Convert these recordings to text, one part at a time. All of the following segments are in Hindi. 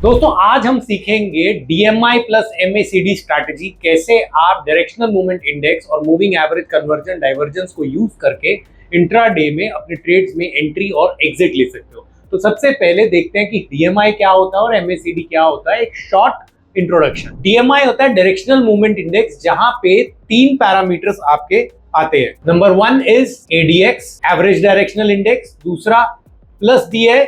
दोस्तों आज हम सीखेंगे डीएमआई प्लस एमएसीडी स्ट्रैटेजी, कैसे आप डायरेक्शनल मूवमेंट इंडेक्स और मूविंग एवरेज कन्वर्जन डाइवर्जेंस को यूज करके इंट्राडे में अपने ट्रेड्स में एंट्री और एग्जिट ले सकते हो। तो सबसे पहले देखते हैं कि डीएमआई क्या होता है और एमएसीडी क्या होता है। एक शॉर्ट इंट्रोडक्शन। डीएमआई होता है डायरेक्शनल मूवमेंट इंडेक्स, जहां पे तीन पैरामीटर्स आपके आते हैं। Number 1 is ADX, average directional index, दूसरा प्लस डीआई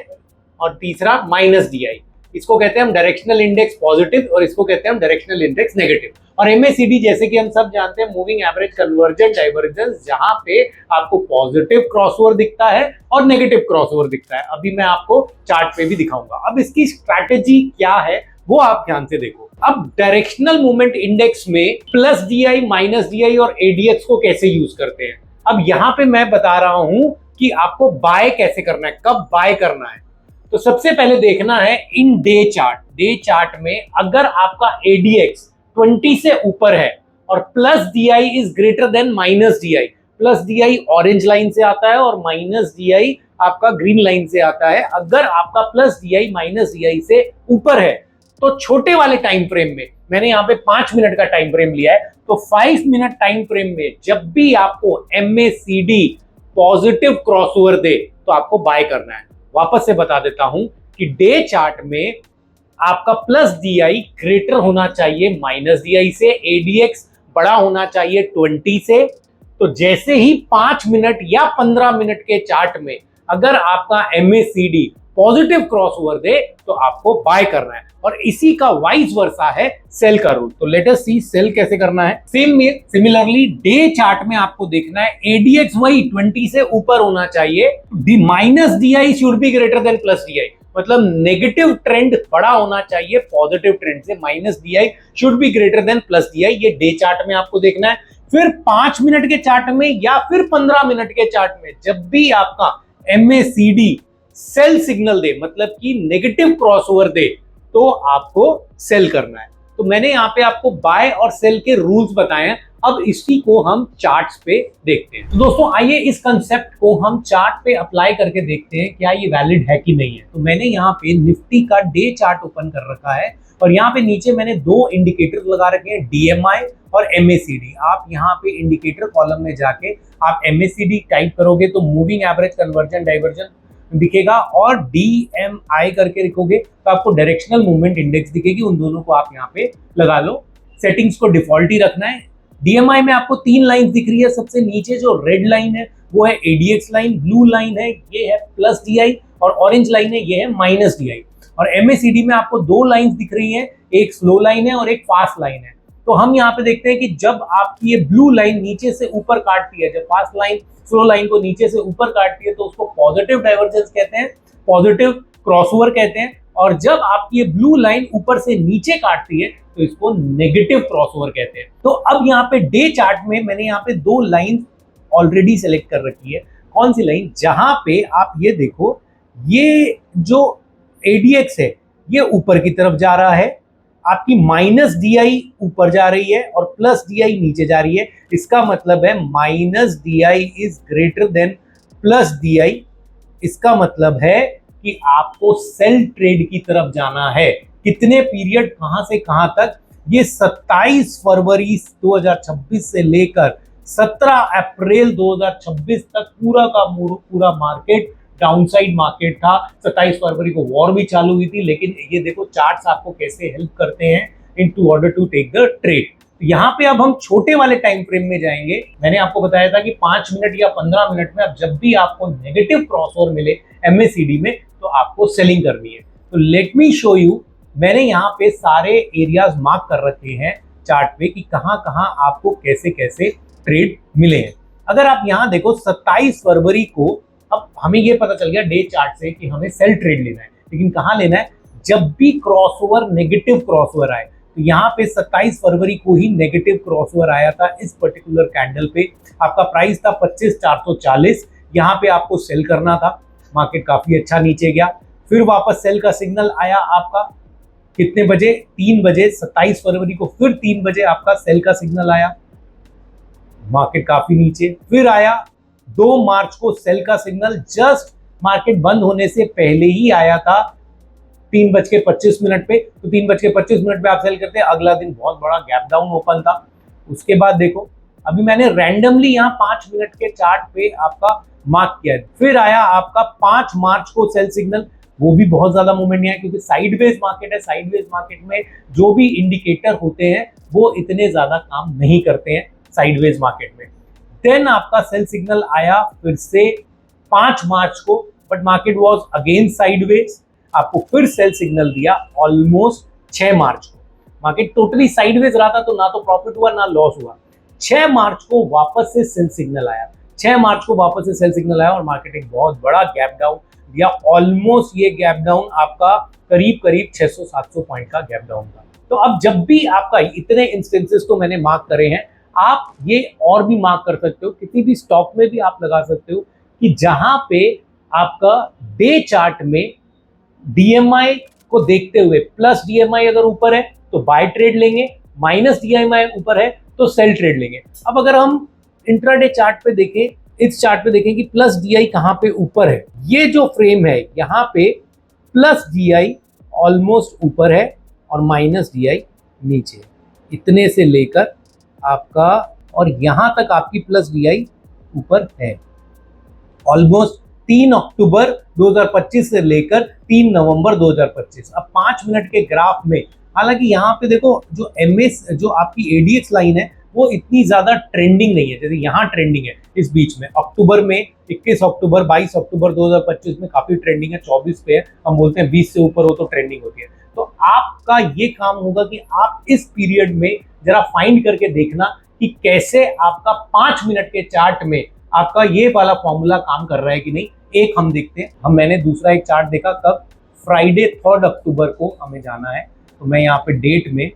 और तीसरा माइनस डीआई। इसको कहते हैं हम डायरेक्शनल इंडेक्स पॉजिटिव और इसको कहते हैं हम डायरेक्शनल इंडेक्स नेगेटिव। और एमएसीडी जैसे कि हम सब जानते हैं मूविंग एवरेज कन्वर्जन डाइवर्जेंस, जहां पे आपको पॉजिटिव क्रॉसओवर दिखता है और नेगेटिव क्रॉसओवर दिखता है। अभी मैं आपको चार्ट पे भी दिखाऊंगा। अब इसकी स्ट्रैटेजी क्या है वो आप ध्यान से देखो। अब डायरेक्शनल मूवमेंट इंडेक्स में प्लस डीआई, माइनस डीआई और एडीएक्स को कैसे यूज करते हैं। अब यहां पे मैं बता रहा हूं कि आपको बाय कैसे करना है, कब बाय करना है। तो सबसे पहले देखना है in day chart. Day chart में अगर आपका एडीएक्स 20 से ऊपर है और plus DI is greater than minus DI, plus DI orange line से आता है और माइनस डीआई आपका ग्रीन लाइन से आता है। अगर आपका प्लस डीआई माइनस डीआई से ऊपर है तो छोटे वाले टाइम फ्रेम में, मैंने यहाँ पे 5 मिनट का टाइम फ्रेम लिया है, तो 5 मिनट टाइम फ्रेम में जब भी आपको एमएसीडी पॉजिटिव क्रॉसओवर दे तो आपको बाय करना है। वापस से बता देता हूं कि डे चार्ट में आपका प्लस डीआई ग्रेटर होना चाहिए माइनस डीआई से, एडीएक्स बड़ा होना चाहिए 20 से। तो जैसे ही 5 मिनट या 15 मिनट के चार्ट में अगर आपका एमएसीडी पॉजिटिव क्रॉसओवर दे तो आपको बाय करना है। और इसी का वाइस वर्सा है सेल का रूल। तो लेट अस सी सेल कैसे करना है। सिमिलरली डे चार्ट में आपको देखना है एडीएक्स वही 20 से ऊपर होना चाहिए, minus DI should be greater than plus DI, मतलब नेगेटिव ट्रेंड बड़ा होना चाहिए पॉजिटिव ट्रेंड से, minus DI should be greater than plus DI. ये डे चार्ट में आपको देखना है। फिर 5 मिनट के चार्ट में या फिर 15 मिनट के चार्ट में जब भी आपका एमएसीडी सेल सिग्नल दे, मतलब कि नेगेटिव क्रॉसओवर दे, तो आपको सेल करना है। तो मैंने यहाँ पे आपको बाय और सेल के रूल्स बताए हैं। अब इसी को हम चार्ट्स पे देखते हैं। तो दोस्तों आइए इस कंसेप्ट को हम चार्ट पे अप्लाई करके देखते हैं क्या ये वैलिड है कि नहीं है। तो मैंने यहाँ पे निफ्टी का डे चार्ट ओपन कर रखा है और यहाँ पे नीचे मैंने 2 इंडिकेटर लगा रखे हैं, डीएमआई और एमएसीडी। आप यहाँ पे इंडिकेटर कॉलम में जाके आप एमएसीडी टाइप करोगे तो मूविंग एवरेज कन्वर्जन डाइवर्जन दिखेगा, और डीएमआई करके लिखोगे तो आपको डायरेक्शनल मूवमेंट इंडेक्स दिखेगी। उन दोनों को आप यहाँ पे लगा लो। सेटिंग्स को डिफॉल्ट ही रखना है। डीएमआई में आपको 3 लाइन दिख रही है। सबसे नीचे जो रेड लाइन है वो है एडीएक्स लाइन, ब्लू लाइन है ये है प्लस डीआई और ऑरेंज लाइन है ये है माइनस डीआई। और एमएसीडी में आपको 2 लाइंस दिख रही है, एक स्लो लाइन है और एक फास्ट लाइन है। तो हम यहाँ पे देखते हैं कि जब आपकी ये ब्लू लाइन नीचे से ऊपर काटती है, जब फास्ट लाइन स्लो लाइन को नीचे से ऊपर काटती है तो उसको पॉजिटिव डाइवर्जेंस कहते हैं, पॉजिटिव क्रॉसओवर कहते हैं। और जब आपकी ये ब्लू लाइन ऊपर से नीचे काटती है तो इसको नेगेटिव क्रॉसओवर कहते हैं। तो अब यहाँ पे डे चार्ट में मैंने यहाँ पे 2 लाइन ऑलरेडी सेलेक्ट कर रखी है। कौन सी लाइन? जहां पे आप ये देखो, ये जो एडीएक्स है ये ऊपर की तरफ जा रहा है, आपकी माइनस डीआई ऊपर जा रही है और प्लस डीआई नीचे जा रही है। इसका मतलब है minus DI is greater than plus DI. इसका मतलब है कि आपको सेल ट्रेड की तरफ जाना है। कितने पीरियड, कहां से कहां तक? ये 27 फरवरी 2026 से लेकर 17 अप्रैल 2026 तक पूरा का पूरा मार्केट डाउनसाइड मार्केट था। 27 फरवरी को वॉर भी चालू हुई थी, लेकिन ये देखो चार्ट्स आपको कैसे हेल्प करते हैं in to order to take the trade. यहाँ पे अब हम छोटे वाले टाइम फ्रेम में जाएंगे। मैंने आपको बताया था कि 5 मिनट या 15 मिनट में अब जब भी आपको नेगेटिव क्रॉसओवर मिले एमएसीडी में तो आपको सेलिंग करनी है। तो लेट मी शो यू। मैंने यहाँ पे सारे एरियाज मार्क कर रखे हैं चार्ट पे कि कहाँ कहाँ आपको कैसे कैसे ट्रेड मिले हैं। अगर आप यहाँ देखो 27 फरवरी को, अब हमें ये पता चल गया डे चार्ट से कि हमें सेल ट्रेड लेना है, लेकिन कहाँ लेना है? जब भी क्रॉसओवर नेगेटिव क्रॉसओवर आए। तो यहाँ पे 27 फरवरी को ही नेगेटिव क्रॉसओवर आया था इस पर्टिकुलर कैंडल पे। आपका प्राइस था 25,440। यहाँ पे आपको सेल करना था। मार्केट काफी अच्छा नीचे गया, फिर वापस सेल का सिग्नल आया आपका कितने बजे? 3 बजे। 27 फरवरी को फिर 3 बजे आपका सेल का सिग्नल आया, मार्केट काफी नीचे। फिर आया 2 मार्च को सेल का सिग्नल, जस्ट मार्केट बंद होने से पहले ही आया था 3:25 पे, तो 3:25 पे आप सेल करते हैं, अगला दिन बहुत बड़ा गैप डाउन ओपन था। उसके बाद देखो अभी मैंने रैंडमली यहाँ 5 मिनट के चार्ट पे आपका मार्क किया है, फिर आया आपका 5 मार्च को सेल सिग्नल, वो भी बहुत ज्यादा मूवमेंट नहीं आया क्योंकि साइडवेज मार्केट है। साइडवेज मार्केट में जो भी इंडिकेटर होते हैं वो इतने ज्यादा काम नहीं करते हैं साइडवेज मार्केट में। देन आपका सेल सिग्नल आया फिर से 5 मार्च को, but market was again sideways, आपको फिर सेल सिग्नल दिया ऑलमोस्ट 6 मार्च को। मार्केट टोटली साइडवेज रहा था तो ना तो प्रॉफिट हुआ ना लॉस हुआ। 6 मार्च को वापस से सेल सिग्नल आया, 6 मार्च को वापस से सेल सिग्नल आया और मार्केट एक बहुत बड़ा गैप डाउन दिया। ऑलमोस्ट ये गैप डाउन आपका करीब करीब 600-700 पॉइंट का गैप डाउन था। तो अब जब भी आपका इतने इंस्टेंसेस तो मैंने मार्क करे हैं, आप ये और भी मार्क कर सकते हो, किसी भी स्टॉक में भी आप लगा सकते हो कि जहां पे आपका डे चार्ट में डीएमआई को देखते हुए प्लस डीएमआई अगर ऊपर है तो बाय ट्रेड लेंगे, माइनस डीएमआई ऊपर है तो सेल ट्रेड लेंगे। अब अगर हम इंट्राडे चार्ट पे देखें, इस चार्ट पे देखें कि प्लस डीआई कहां पे ऊपर है, ये जो फ्रेम है यहाँ पे प्लस डीआई ऑलमोस्ट ऊपर है और माइनस डीआई नीचे, इतने से लेकर आपका और यहां तक आपकी प्लस डीआई ऊपर है। ऑलमोस्ट 3 अक्टूबर 2025 से लेकर 3 नवंबर 2025। अब 5 मिनट के ग्राफ में, हालांकि यहाँ पे देखो जो एमएस जो आपकी एडीएक्स लाइन है वो इतनी ज्यादा ट्रेंडिंग नहीं है, जैसे यहाँ ट्रेंडिंग है इस बीच में। अक्टूबर में 21 अक्टूबर 22 अक्टूबर 2025 में काफी ट्रेंडिंग है, 24 पे है, हम बोलते हैं 20 से ऊपर हो तो ट्रेंडिंग होती है। तो आपका ये काम होगा कि आप इस पीरियड में जरा फाइंड करके देखना कि कैसे आपका 5 मिनट के चार्ट में आपका ये वाला फॉर्मूला काम कर रहा है कि नहीं। एक हम देखते हैं, मैंने दूसरा एक चार्ट देखा कब, फ्राइडे 3 अक्टूबर को हमें जाना है, तो मैं यहाँ पे डेट में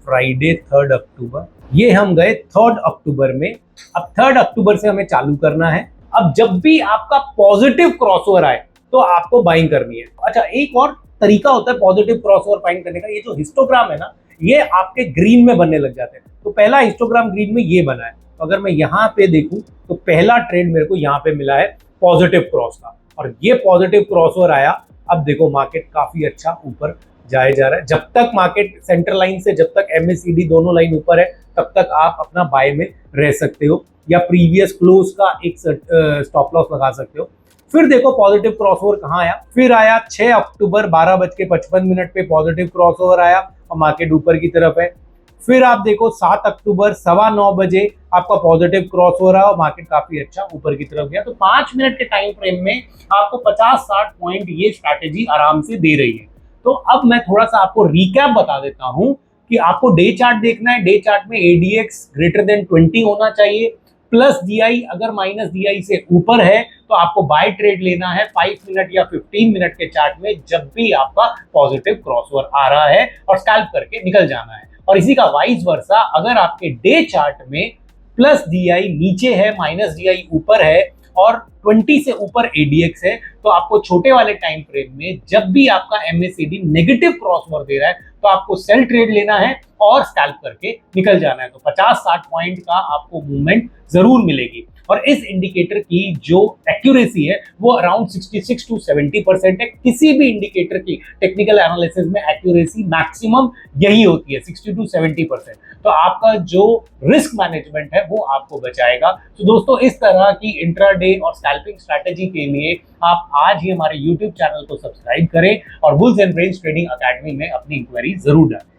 फ्राइडे 3 अक्टूबर, ये हम गए 3 अक्टूबर में। अब 3 अक्टूबर से हमें चालू करना है। अब जब भी आपका पॉजिटिव क्रॉसओवर आए तो आपको बाइंग करनी है। अच्छा, एक और तरीका होता है पॉजिटिव क्रॉसओवर फाइंड करने का, ये जो हिस्टोग्राम है ना, ये आपके ग्रीन में बनने लग जाते हैं। तो पहला हिस्टोग्राम ग्रीन में ये बना है, तो अगर मैं यहाँ पे देखूं तो पहला ट्रेड मेरे को यहाँ पे मिला है पॉजिटिव क्रॉस का, और ये पॉजिटिव क्रॉसओवर आया। अब देखो मार्केट काफी अच्छा ऊपर जाए जा रहा है। जब तक मार्केट सेंटर लाइन से, जब तक एमएससीडी दोनों लाइन ऊपर है, तब तक आप अपना बाय में रह सकते हो या प्रीवियस क्लोज का एक स्टॉप लॉस लगा सकते हो। फिर देखो पॉजिटिव क्रॉसओवर कहाँ आया, फिर आया 6 अक्टूबर 12:55 पे पॉजिटिव क्रॉसओवर आया और मार्केट ऊपर की तरफ है। फिर आप देखो 7 अक्टूबर 9:15 बजे आपका पॉजिटिव क्रॉस हो रहा है और मार्केट काफी अच्छा ऊपर की तरफ गया। तो 5 मिनट के टाइम फ्रेम में आपको 50-60 पॉइंट ये स्ट्रैटेजी आराम से दे रही है। तो अब मैं थोड़ा सा आपको रिकैप बता देता हूं कि आपको डे चार्ट देखना है। डे चार्ट में एडीएक्स ग्रेटर देन 20 होना चाहिए, प्लस डीआई अगर माइनस डीआई से ऊपर है तो आपको बाय ट्रेड लेना है 5 मिनट या 15 मिनट के चार्ट में जब भी आपका पॉजिटिव क्रॉसओवर आ रहा है, और स्कैल्प करके निकल जाना है। और इसी का वाइस वर्सा, अगर आपके डे चार्ट में प्लस डीआई नीचे है, माइनस डीआई ऊपर है और 20 से ऊपर एडीएक्स है, तो आपको छोटे वाले टाइम फ्रेम में जब भी आपका एमएससीडी नेगेटिव क्रॉसओवर दे रहा है तो आपको सेल ट्रेड लेना है और स्कैल्प करके निकल जाना है। तो 50-60 पॉइंट का आपको मूवमेंट जरूर मिलेगी। और इस इंडिकेटर की जो एक्यूरेसी है वो अराउंड 66 to 70% है। किसी भी इंडिकेटर की टेक्निकल एनालिसिस में एक्यूरेसी मैक्सिमम यही होती है, 60 to 70%। तो आपका जो रिस्क मैनेजमेंट है वो आपको बचाएगा। तो दोस्तों, इस तरह की इंट्राडे और स्कैल्पिंग स्ट्रैटेजी के लिए आप आज ही हमारे यूट्यूब चैनल को सब्सक्राइब करें और bulls and brains trading academy में अपनी इंक्वायरी जरूर डालें।